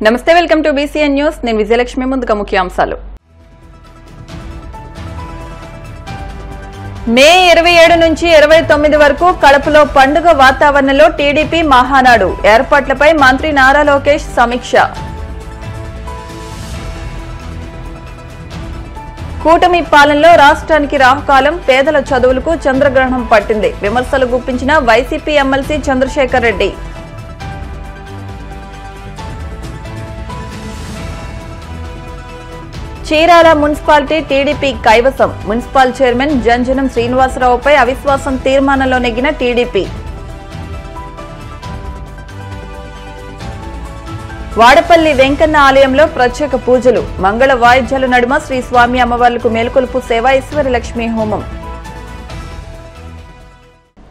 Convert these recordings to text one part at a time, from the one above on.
నమస్తే, welcome to BCN news. నేను విజయలక్ష్మి. ముందుగా ముఖ్యాంశాలు. మే 27 నుంచి 29 వరకు కడపలో పండుగ వాతావరణంలో టీడీపీ మహానాడు ఏర్పాట్లపై మంత్రి నారా లోకేష్ సమీక్ష. కూటమి పాలనలో రాష్ట్రానికి రాహుకాలం, పేదల చదువులకు చంద్రగ్రహణం పట్టింది. విమర్శలు గుప్పించిన YCP MLC Chandrasekhar Reddy. Chirala municipality TDP కైవసం. మున్సిపల్ చైర్మన్ జంజనం శ్రీనివాసరావుపై అవిశ్వాసం తీర్మానంలో నెగ్గిన టీడీపీ. వాడపల్లి వెంకన్న ఆలయంలో ప్రత్యేక పూజలు, మంగళ వాయిద్యాల నడుమ శ్రీ స్వామి అమ్మవార్లకు మేల్కొలుపు సేవ, ఈశ్వరి లక్ష్మీ హోమం.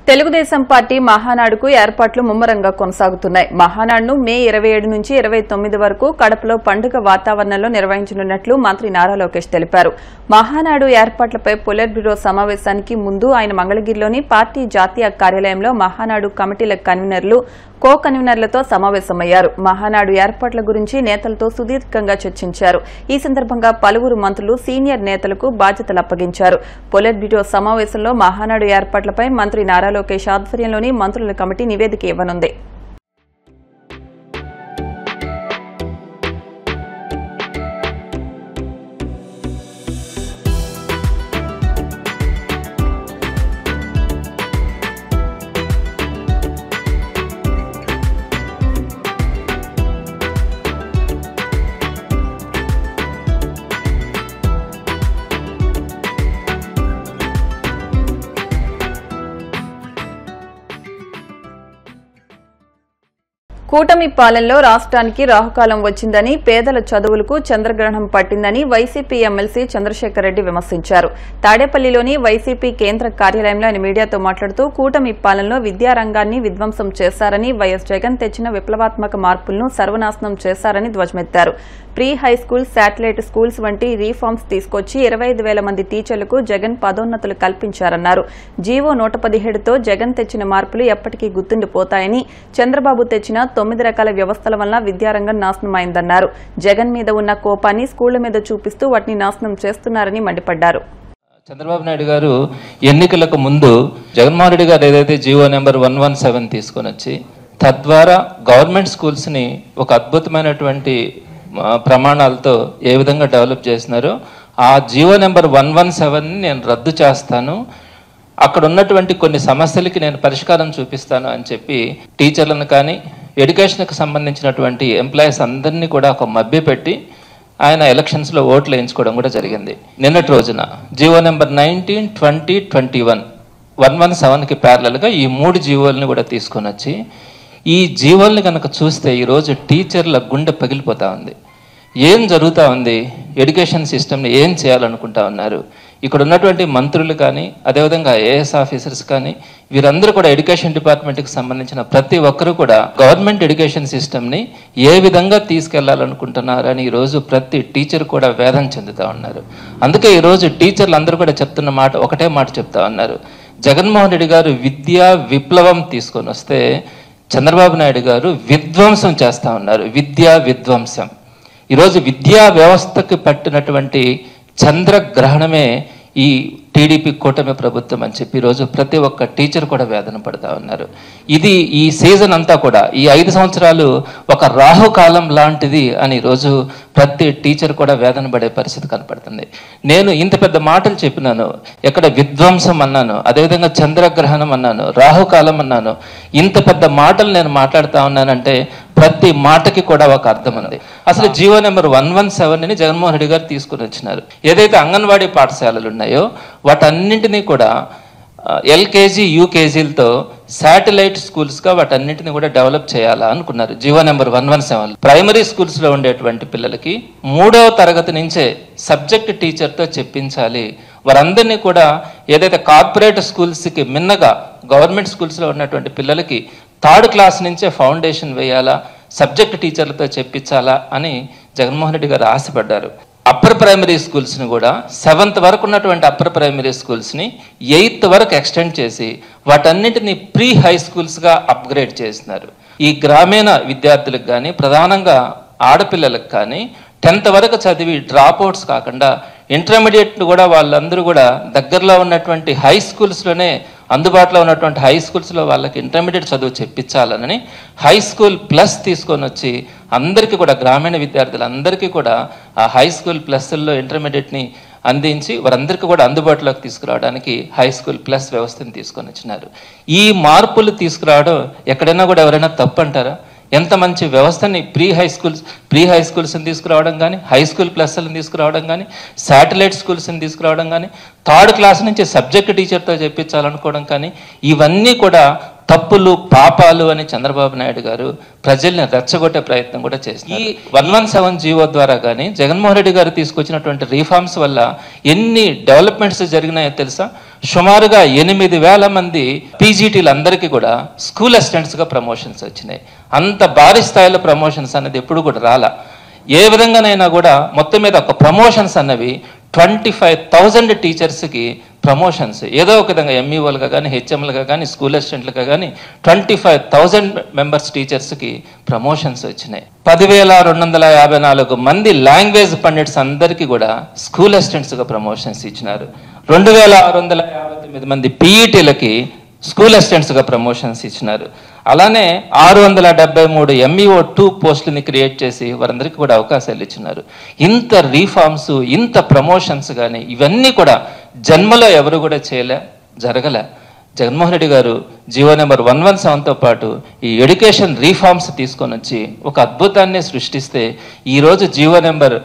తెలుగుదేశం పార్టీ మహానాడుకు ఏర్పాట్లు ముమ్మరంగా కొనసాగుతున్నాయి. మహానాడును మే 27 నుంచి 29 వరకు కడపలో పండుగ వాతావరణంలో నిర్వహించనున్నట్లు మంత్రి నారా లోకేష్ తెలిపారు. మహానాడు ఏర్పాట్లపై పొలిట్ బ్యూరో సమావేశానికి ముందు ఆయన మంగళగిరిలోని పార్టీ జాతీయ కార్యాలయంలో మహానాడు కమిటీల కన్వీనర్లు, కో కన్వీనర్లతో సమావేశమయ్యారు. మహానాడు ఏర్పాట్ల గురించి నేతలతో సుదీర్ఘంగా చర్చించారు. ఈ సందర్భంగా పలువురు మంత్రులు, సీనియర్ నేతలకు బాధ్యతలు అప్పగించారు. పొలిట్ బ్యూరో సమావేశంలో మహానాడు ఏర్పాట్లపై మంత్రి నారా లోకేష్ ఆధ్వర్యంలోని మంత్రుల కమిటీ నివేదిక ఇవ్వనుంది. కూటమి పాలనలో రాష్ట్రానికి రాహుకాలం వచ్చిందని, పేదల చదువులకు చంద్రగ్రహణం పట్టిందని వైసీపీ ఎమ్మెల్సీ చంద్రశేఖర్ రెడ్డి విమర్శించారు. తాడేపల్లిలోని వైసీపీ కేంద్ర కార్యాలయంలో ఆయన మీడియాతో మాట్లాడుతూ కూటమి పాలనలో విద్యారంగాన్ని విధ్వంసం చేశారని, వైఎస్ జగన్ తెచ్చిన విప్లవాత్మక మార్పులను సర్వనాశనం చేశారని ధ్వజమెత్తారు. Pre high school, satellite schools వంటి రీఫార్మ్స్ తీసుకొచ్చి 25,000 మంది టీచర్లకు జగన్ పదోన్నతులు కల్పించారన్నారు. జీవో 117తో జగన్ తెచ్చిన మార్పులు ఎప్పటికీ గుర్తుండిపోతాయని, చంద్రబాబు తెచ్చిన 9 రకాల వ్యవస్థల వల్ల విద్యారంగం నాశనమైందన్నారు. జగన్ మీద ఉన్న కోపాన్ని స్కూళ్ల మీద చూపిస్తూ వాటిని నాశనం చేస్తున్నారని మండిపడ్డారు. చంద్రబాబు నాయుడు గారు ఎన్నికలకు ముందు జగన్మోహన్ రెడ్డి గారు ఏదైతే జీవో నెంబర్ 117 తీసుకొని వచ్చి తద్వారా గవర్నమెంట్ స్కూల్స్ని ఒక అద్భుతమైనటువంటి ప్రమాణాలతో ఏ విధంగా డెవలప్ చేసినారో ఆ జీవో నెంబర్ 117ని నేను రద్దు చేస్తాను, అక్కడ ఉన్నటువంటి కొన్ని సమస్యలకి నేను పరిష్కారం చూపిస్తాను అని చెప్పి టీచర్లను కానీ ఎడ్యుకేషన్కి సంబంధించినటువంటి ఎంప్లాయీస్ అందరినీ కూడా ఒక మభ్యపెట్టి ఆయన ఎలక్షన్స్లో ఓట్లు వేయించుకోవడం కూడా జరిగింది. నిన్నటి రోజున జీవో నెంబర్ 19, 20, 21, 117కి ప్యారలల్గా ఈ 3 జీవోల్ని కూడా తీసుకొని వచ్చి ఈ జీవోల్ని కనుక చూస్తే ఈరోజు టీచర్ల గుండె పగిలిపోతూ ఉంది. ఏం జరుగుతూ ఉంది? ఎడ్యుకేషన్ సిస్టమ్ని ఏం చేయాలనుకుంటా ఉన్నారు? ఇక్కడ ఉన్నటువంటి మంత్రులు కానీ అదేవిధంగా ఏఎస్ ఆఫీసర్స్ కానీ వీరందరూ కూడా ఎడ్యుకేషన్ డిపార్ట్మెంట్కి సంబంధించిన ప్రతి ఒక్కరు కూడా గవర్నమెంట్ ఎడ్యుకేషన్ సిస్టమ్ని ఏ విధంగా తీసుకెళ్లాలనుకుంటున్నారని ఈరోజు ప్రతి టీచర్ కూడా వేదన చెందుతూ ఉన్నారు. అందుకే ఈరోజు టీచర్లు అందరూ కూడా చెప్తున్న మాట ఒకటే మాట చెప్తా ఉన్నారు. జగన్మోహన్ రెడ్డి గారు విద్యా విప్లవం తీసుకొని వస్తే చంద్రబాబు నాయుడు గారు విధ్వంసం చేస్తూ ఉన్నారు. విద్యా విధ్వంసం. ఈరోజు విద్యా వ్యవస్థకు పట్టినటువంటి చంద్రగ్రహణమే ఈ టీడీపీ కూటమి ప్రభుత్వం అని చెప్పి ఈరోజు ప్రతి ఒక్క టీచర్ కూడా వేదన పడుతూ ఉన్నారు. ఇది ఈ సీజన్ అంతా కూడా ఈ 5 సంవత్సరాలు ఒక రాహుకాలం లాంటిది అని ఈరోజు ప్రతి టీచర్ కూడా వేదన పడే పరిస్థితి కనపడుతుంది. నేను ఇంత పెద్ద మాటలు చెప్పినాను, ఎక్కడ విధ్వంసం అన్నాను, అదేవిధంగా చంద్రగ్రహణం అన్నాను, రాహుకాలం అన్నాను, ఇంత పెద్ద మాటలు నేను మాట్లాడుతూ ఉన్నానంటే ప్రతి మాటకి కూడా ఒక అర్థం ఉంది. అసలు జీవో నెంబర్ 117ని జగన్మోహన్ రెడ్డి గారు తీసుకుని వచ్చినారు. ఏదైతే అంగన్వాడీ పాఠశాలలు ఉన్నాయో వాటన్నింటినీ కూడా ఎల్కేజీ, యూకేజీలతో శాటిలైట్ స్కూల్స్గా వాటన్నింటినీ కూడా డెవలప్ చేయాలా అనుకున్నారు. జీవో నెంబర్ 117 ప్రైమరీ స్కూల్స్లో ఉండేటువంటి పిల్లలకి 3వ తరగతి నుంచే సబ్జెక్ట్ టీచర్తో చెప్పించాలి. వారందరినీ కూడా ఏదైతే కార్పొరేట్ స్కూల్స్కి మిన్నగా గవర్నమెంట్ స్కూల్స్లో ఉన్నటువంటి పిల్లలకి 3rd క్లాస్ నుంచే ఫౌండేషన్ వేయాలా, సబ్జెక్ట్ టీచర్లతో చెప్పించాలా అని జగన్మోహన్ రెడ్డి గారు ఆశపడ్డారు. అప్పర్ ప్రైమరీ స్కూల్స్ని కూడా 7th వరకు ఉన్నటువంటి అప్పర్ ప్రైమరీ స్కూల్స్ని 8th వరకు ఎక్స్టెండ్ చేసి వాటన్నింటినీ ప్రీ హై స్కూల్స్గా అప్గ్రేడ్ చేస్తున్నారు. ఈ గ్రామీణ విద్యార్థులకు కానీ ప్రధానంగా ఆడపిల్లలకు కానీ 10th వరకు చదివి డ్రాప్ అవుట్స్ కాకుండా ఇంటర్మీడియట్ కూడా వాళ్ళందరూ కూడా దగ్గరలో ఉన్నటువంటి హై స్కూల్స్లోనే అందుబాటులో ఉన్నటువంటి హై స్కూల్స్లో వాళ్ళకి ఇంటర్మీడియట్ చదువు చెప్పించాలని హై స్కూల్ ప్లస్ తీసుకొని వచ్చి అందరికీ కూడా గ్రామీణ విద్యార్థులందరికీ కూడా ఆ హై స్కూల్ ప్లస్ల్లో ఇంటర్మీడియట్ని అందించి వారందరికీ కూడా అందుబాటులోకి తీసుకురావడానికి హై స్కూల్ ప్లస్ వ్యవస్థను తీసుకొని వచ్చినారు. ఈ మార్పులు తీసుకురావడం ఎక్కడైనా కూడా ఎవరైనా తప్పు అంటారా? ఎంత మంచి వ్యవస్థని ప్రీ హై స్కూల్స్ని తీసుకురావడం కానీ, హై స్కూల్ ప్లస్లను తీసుకురావడం కానీ, శాటిలైట్ స్కూల్స్ని తీసుకురావడం కానీ, 3rd క్లాస్ నుంచి సబ్జెక్ట్ టీచర్తో చెప్పించాలనుకోవడం కానీ, ఇవన్నీ కూడా తప్పులు పాపాలు అని చంద్రబాబు నాయుడు గారు ప్రజల్ని రెచ్చగొట్టే ప్రయత్నం కూడా చేస్తారు. ఈ 117 జీవో ద్వారా కానీ జగన్మోహన్ రెడ్డి గారు తీసుకొచ్చినటువంటి రీఫార్మ్స్ వల్ల ఎన్ని డెవలప్మెంట్స్ జరిగినాయో తెలుసా? సుమారుగా 8,000 మంది పీజీటీలందరికీ కూడా స్కూల్ అసిస్టెంట్స్గా ప్రమోషన్స్ వచ్చినాయి. అంత భారీ స్థాయిలో ప్రమోషన్స్ అనేది ఎప్పుడు కూడా రాలా. ఏ విధంగానైనా కూడా మొత్తం మీద ఒక ప్రమోషన్స్ అన్నవి 25,000 టీచర్స్కి ప్రమోషన్స్ ఏదో ఒక విధంగా ఎంఈఓలుగా కానీ, హెచ్ఎంలుగా కానీ, స్కూల్ అసిస్టెంట్లుగా కానీ 25,000 మెంబర్స్ టీచర్స్కి ప్రమోషన్స్ వచ్చినాయి. 10,254 మంది లాంగ్వేజ్ పండిట్స్ అందరికీ కూడా స్కూల్ అసిస్టెంట్స్గా ప్రమోషన్స్ ఇచ్చినారు. 2,659 మంది పీఈటీలకి స్కూల్ అసిస్టెంట్స్గా ప్రమోషన్స్ ఇచ్చినారు. అలానే 673 MEO2 పోస్టులని క్రియేట్ చేసి వారందరికీ కూడా అవకాశాలు ఇచ్చినారు. ఇంత రీఫార్మ్స్, ఇంత ప్రమోషన్స్ కానీ ఇవన్నీ కూడా జన్మలో ఎవరు కూడా జరగలే. జగన్మోహన్ రెడ్డి గారు జీవో నెంబర్ 117తో పాటు ఈ ఎడ్యుకేషన్ రీఫార్మ్స్ తీసుకొని వచ్చి ఒక అద్భుతాన్ని సృష్టిస్తే ఈరోజు జీవో నెంబర్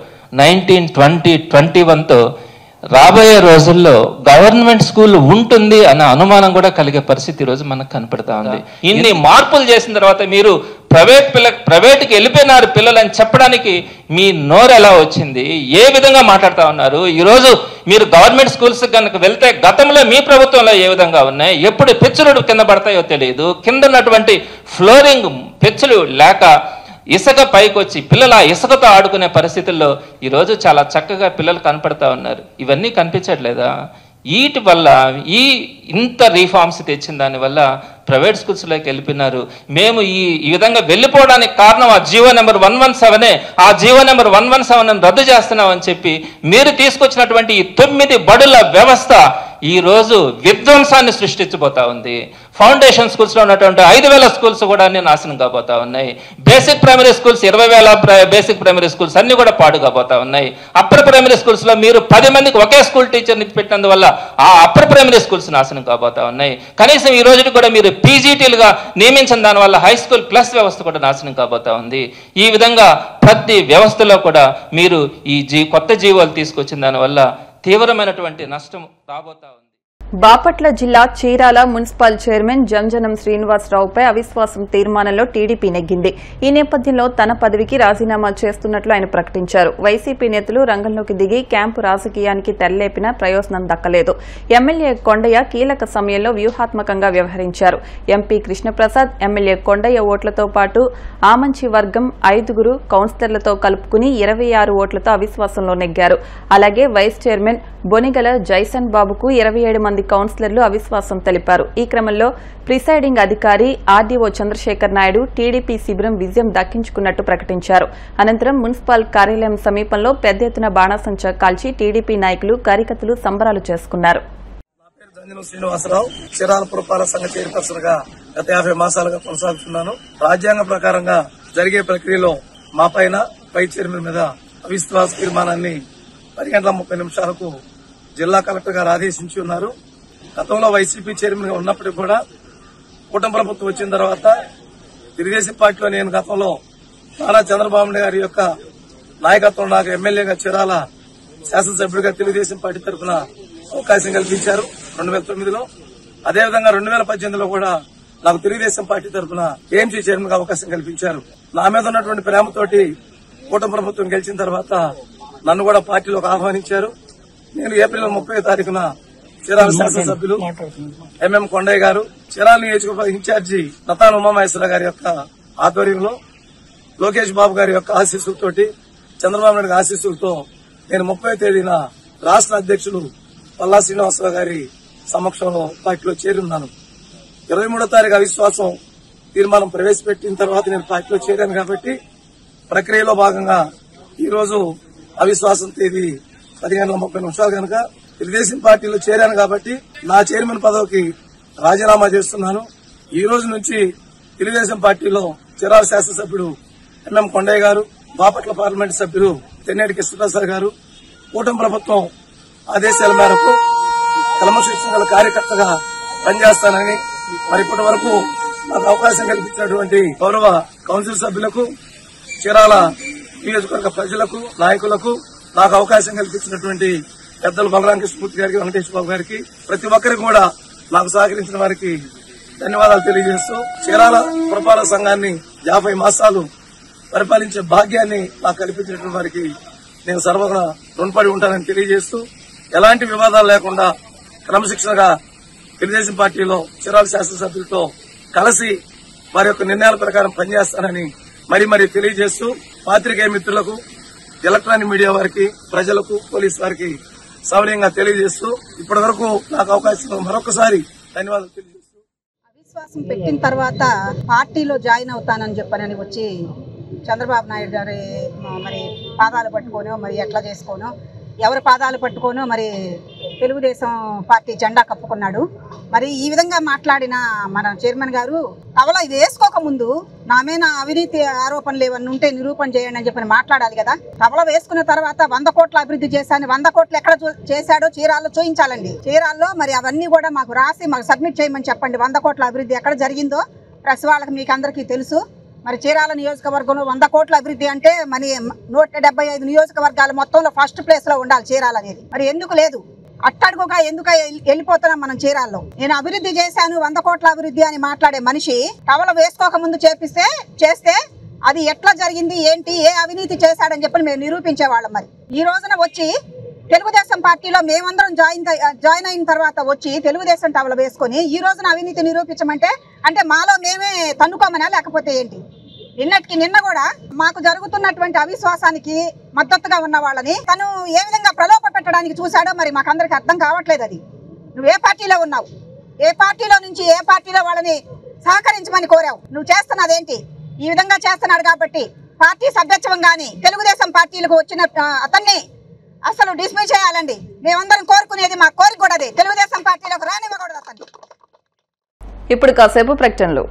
19, 20, 21తో రాబోయే రోజుల్లో గవర్నమెంట్ స్కూల్ ఉంటుంది అన్న అనుమానం కూడా కలిగే పరిస్థితి ఈరోజు మనకు కనపడతా ఉంది. ఇన్ని మార్పులు చేసిన తర్వాత మీరు ప్రైవేట్కి వెళ్ళిపోయినారు పిల్లలు అని చెప్పడానికి మీ నోరు ఎలా వచ్చింది? ఏ విధంగా మాట్లాడుతూ ఉన్నారు? ఈరోజు మీరు గవర్నమెంట్ స్కూల్స్ కనుక వెళ్తే గతంలో మీ ప్రభుత్వంలో ఏ విధంగా ఉన్నాయి, ఎప్పుడు పెచ్చులు కింద పడతాయో తెలియదు. కింద ఉన్నటువంటి ఫ్లోరింగ్ పెచ్చులు లేక ఇసుక పైకి వచ్చి పిల్లలు ఆ ఇసుకతో ఆడుకునే పరిస్థితుల్లో ఈరోజు చాలా చక్కగా పిల్లలు కనపడతా ఉన్నారు. ఇవన్నీ కనిపించట్లేదా? వీటి వల్ల ఇంత రీఫార్మ్స్ తెచ్చిన దానివల్ల ప్రైవేట్ స్కూల్స్లోకి వెళ్ళిపోయినారు. మేము ఈ విధంగా వెళ్ళిపోవడానికి కారణం ఆ జీవో నెంబర్ 117. ఆ జీవో నెంబర్ 117 రద్దు చేస్తున్నామని చెప్పి మీరు తీసుకొచ్చినటువంటి ఈ 9 బడుల వ్యవస్థ ఈ రోజు విధ్వంసాన్ని సృష్టించబోతా ఉంది. ఫౌండేషన్ స్కూల్స్లో ఉన్నటువంటి 5,000 స్కూల్స్ కూడా అన్ని నాశనం కాబోతా ఉన్నాయి. Basic primary schools 20,000 basic primary schools అన్ని కూడా పాడు కాబోతా ఉన్నాయి. అప్పర్ ప్రైమరీ స్కూల్స్లో మీరు 10 మందికి ఒకే స్కూల్ టీచర్ని పెట్టినందువల్ల ఆ అప్పర్ ప్రైమరీ స్కూల్స్ నాశనం కాబోతా ఉన్నాయి. కనీసం ఈ రోజు కూడా మీరు పీజీటీలుగా నియమించిన దానివల్ల హై స్కూల్ ప్లస్ వ్యవస్థ కూడా నాశనం కాబోతా ఉంది. ఈ విధంగా ప్రతి వ్యవస్థలో కూడా మీరు ఈ కొత్త జీవోలు తీసుకొచ్చిన దానివల్ల తీవ్రమైనటువంటి నష్టం రాబోతా ఉంది. బాపట్ల జిల్లా చీరాల మున్సిపల్ చైర్మన్ జంజనం శ్రీనివాసరావుపై అవిశ్వాసం తీర్మానంలో టీడీపీ నెగ్గింది. ఈ నేపథ్యంలో తన పదవికి రాజీనామా చేస్తున్నట్లు ఆయన ప్రకటించారు. వైసీపీ నేతలు రంగంలోకి దిగి క్యాంపు రాజకీయానికి తెరలేపినా ప్రయోజనం దక్కలేదు. ఎమ్మెల్యే కొండయ్య కీలక సమయంలో వ్యూహాత్మకంగా వ్యవహరించారు. ఎంపీ కృష్ణప్రసాద్, ఎమ్మెల్యే కొండయ్య ఓట్లతో పాటు ఆమంచి వర్గం 5 కౌన్సిలర్లతో కలుపుకుని 26 ఓట్లతో అవిశ్వాసంలో నెగ్గారు. అలాగే వైస్ చైర్మన్ బొనిగల జైసన్ బాబుకు 27 మంది కౌన్సిలర్లు అవిశ్వాసం తెలిపారు. ఈ క్రమంలో ప్రిసైడింగ్ అధికారి ఆర్డీఓ చంద్రశేఖర్ నాయుడు టీడీపీ శిబిరం విజయం దక్కించుకున్నట్టు ప్రకటించారు. అనంతరం మున్సిపల్ కార్యాలయం సమీపంలో పెద్ద ఎత్తున బాణాసంచా కాల్చి టీడీపీ నాయకులు, కార్యకర్తలు సంబరాలు చేసుకున్నారు. శ్రీనివాసరావు చీరాల పురపాలక సంఘ చైర్పర్సన్ గా గత 50 మాసాలుగా కొనసాగుతున్నాను. రాజ్యాంగ ప్రకారంగా జరిగే ప్రక్రియలో మా పైన వైస్ చైర్మన్ మీద అవిశ్వాస తీర్మానాన్ని 10:30 జిల్లా కలెక్టర్ గారు ఆదేశించి ఉన్నారు. గతంలో వైసీపీ చైర్మన్ గా ఉన్నప్పటికీ కూడా కూటమి ప్రభుత్వం వచ్చిన తర్వాత తెలుగుదేశం పార్టీలో నేను గతంలో నారా చంద్రబాబు నాయుడు గారి యొక్క నాయకత్వం నాకు ఎమ్మెల్యేగా చీరాల శాసనసభ్యుడిగా తెలుగుదేశం పార్టీ తరఫున అవకాశం కల్పించారు 2009లో. అదేవిధంగా 2018లో కూడా నాకు తెలుగుదేశం పార్టీ తరఫున ఏఎంసీ చైర్మన్ గా అవకాశం కల్పించారు. నా మీద ఉన్నటువంటి ప్రేమతోటి కూటమి ప్రభుత్వం గెలిచిన తర్వాత నన్ను కూడా పార్టీలోకి ఆహ్వానించారు. నేను ఏప్రిల్ 30వ తారీఖున చీరాల శాసనసభ్యులు ఎంఎం కొండయ్య గారు, చీరాల నియోజకవర్గ ఇన్ఛార్జి నతాన్ ఉమామహేశ్వర గారి యొక్క ఆధ్వర్యంలో, లోకేష్ బాబు గారి యొక్క ఆశీస్సులతోటి, చంద్రబాబు నాయుడు గారి ఆశీస్సులతో నేను 30వ తేదీన రాష్ట్ర అధ్యక్షులు పల్లా శ్రీనివాసరావు గారి సమక్షంలో పార్టీలో చేరున్నాను. 23వ తారీఖు అవిశ్వాసం తీర్మానం ప్రవేశపెట్టిన తర్వాత నేను పార్టీలో చేరాను కాబట్టి ప్రక్రియలో భాగంగా ఈ రోజు అవిశ్వాసం తేదీ 10:30 కనుక తెలుగుదేశం పార్టీలో చేరాను కాబట్టి నా చైర్మన్ పదవికి రాజీనామా చేస్తున్నాను. ఈ రోజు నుంచి తెలుగుదేశం పార్టీలో చిరాల శాసనసభ్యుడు ఎంఎం కొండయ్య గారు, బాపట్ల పార్లమెంట్ సభ్యులు తెన్నేటి కృష్ణప్రసాద్ గారు కూటమి ప్రభుత్వం ఆదేశాల మేరకు క్రమశిక్షణ గల కార్యకర్తగా పనిచేస్తానని మరి ఇప్పటి వరకు నాకు అవకాశం కల్పించినటువంటి గౌరవ కౌన్సిల్ సభ్యులకు, చీరాల నియోజకవర్గ ప్రజలకు, నాయకులకు, నాకు అవకాశం కల్పించినటువంటి పెద్దలు బలరాం కృష్ణమూర్తి గారికి, వెంకటేశ్వర బాబు గారికి, ప్రతి ఒక్కరికి కూడా నాకు సహకరించిన వారికి ధన్యవాదాలు తెలియజేస్తూ చీరాల పురపాలక సంఘాన్ని 50 మాసాలు పరిపాలించే భాగ్యాన్ని నాకు కల్పించినటువంటి వారికి నేను సర్వగా రుణపడి ఉంటానని తెలియజేస్తూ ఎలాంటి వివాదాలు లేకుండా క్రమశిక్షణగా తెలుగుదేశం పార్టీలో చీరాల శాసనసభ్యులతో కలిసి వారి యొక్క నిర్ణయాల ప్రకారం పనిచేస్తానని మరీ తెలియజేస్తూ పాత్రికేయ మిత్రులకు, ఎలక్ట్రానిక్ మీడియా వారికి, ప్రజలకు, పోలీసు వారికి సౌర్యంగా తెలియజేస్తూ ఇప్పటి వరకు నాకు అవకాశం మరొకసారి ధన్యవాదాలు తెలియజేస్తూ అవిశ్వాసం పెట్టిన తర్వాత పార్టీలో జాయిన్ అవుతానని చెప్పనని వచ్చి చంద్రబాబు నాయుడు గారి మరి పాదాలు పట్టుకోనో మరి ఎట్లా చేసుకోనో ఎవరి పాదాలు పట్టుకోనో మరి తెలుగుదేశం పార్టీ జెండా కప్పుకున్నాడు. మరి ఈ విధంగా మాట్లాడిన మన చైర్మన్ గారు కవల ఇది వేసుకోకముందు నా మీద అవినీతి ఆరోపణలు ఏమన్నా ఉంటే నిరూపణ చేయండి అని చెప్పని మాట్లాడాలి కదా. కవల వేసుకున్న తర్వాత 100 కోట్ల అభివృద్ధి చేశాను, 100 కోట్లు ఎక్కడ చేశాడో చీరాల్లో చూపించాలండి. చీరాల్లో మరి అవన్నీ కూడా మాకు రాసి మాకు సబ్మిట్ చేయమని చెప్పండి. 100 కోట్ల అభివృద్ధి ఎక్కడ జరిగిందో ప్రెస్ వాళ్ళకి మీకు అందరికీ తెలుసు. మరి చీరాల నియోజకవర్గంలో 100 కోట్ల అభివృద్ధి అంటే మరి 175 నియోజకవర్గాల మొత్తంలో ఫస్ట్ ప్లేస్ లో ఉండాలి చీరాల అనేది. మరి ఎందుకు లేదు? అట్టడుగుగా ఎందుకు వెళ్ళిపోతున్నాం మనం చీరాల్లో? నేను అభివృద్ధి చేశాను 100 కోట్ల అభివృద్ధి అని మాట్లాడే మనిషి కవల వేసుకోక ముందు చేస్తే అది ఎట్లా జరిగింది, ఏంటి, ఏ అవినీతి చేశాడని చెప్పి మేము నిరూపించేవాళ్ళం. మరి ఈ రోజున వచ్చి తెలుగుదేశం పార్టీలో మేమందరం జాయిన్ అయిన తర్వాత వచ్చి తెలుగుదేశం టవల వేసుకొని ఈ రోజున అవినీతి నిరూపించమంటే అంటే మాలో మేమే తన్నుకోమనా లేకపోతే ఏంటి? నిన్న కూడా మాకు జరుగుతున్నటువంటి అవిశ్వాసానికి మద్దతుగా ఉన్న వాళ్ళని తను ఏ విధంగా ప్రలోభ పెట్టడానికి చూశాడో మరి మాకందరికి అర్థం కావట్లేదు. అది నువ్వు ఏ పార్టీలో ఉన్నావు, ఏ పార్టీలో నుంచి ఏ పార్టీలో వాళ్ళని సహకరించమని కోరావు, నువ్వు చేస్తున్నదేంటి? ఈ విధంగా చేస్తున్నాడు కాబట్టి పార్టీ సభ్యత్వం గాని తెలుగుదేశం పార్టీలకు వచ్చిన అతన్ని అసలు డిస్మిస్ చేయాలండి. మేమందరం కోరుకునేది, మా కోరిక కూడా అదే, తెలుగుదేశం పార్టీలోకి రానివ్వకూడదు అతన్ని. ఇప్పుడు కాసేపు ప్రకటనలు.